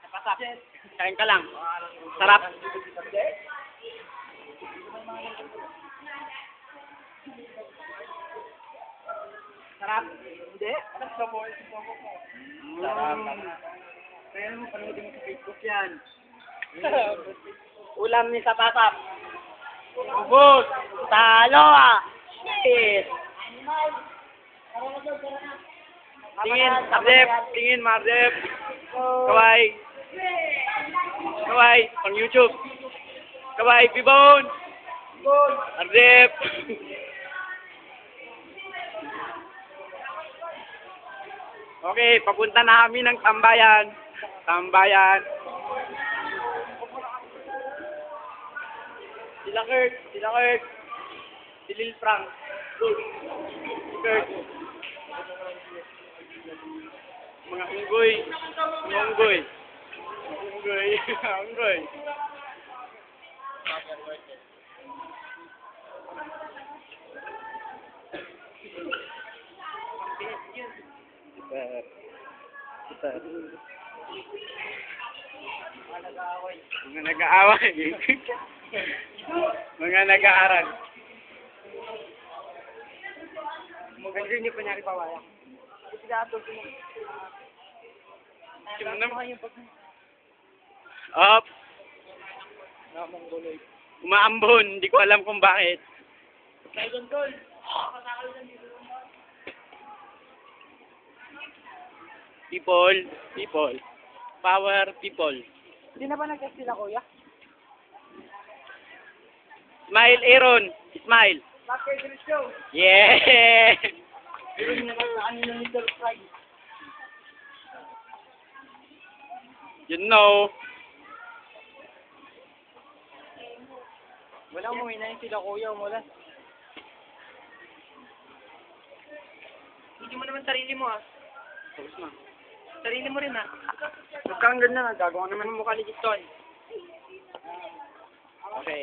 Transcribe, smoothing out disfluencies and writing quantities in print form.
Napasap. Kain ka lang. Sarap. Sarap. Hindi. Sarap. Kaya mo, panoodin mo sa Facebook yan. Ulam ni Sapasap. Ubus. Talo ah. Shit. Tingin, Mardep. Tingin, Mardep. Kaway. Kaway, pang YouTube. Kaway, Pibon. Mardep. Okay, papunta na kami ng tambayan. Tambayan. Sila Kurt. Si Lil Frank. Kurt. Mga unggoy. Unggoy. Super. Mga nag-aaway. Mga nag-aaral. Maganda niyo pa niya pawaya. Up. Umaambon. Hindi ko alam kung bakit. People. Power people. Hindi na ba nag-test sila, kuya? Smile, Aaron. Smile. Bakit yung show? Yeah! Hindi naman sa kanila ni Sir Fry. You know. Wala mo, inayin sila, kuya. Wala. Hindi mo naman sarili mo, ah. Tapos na. Sarili mo rin, ah. Huwag kang ganda. Gagawa naman ng mukha ni Giston. Okay.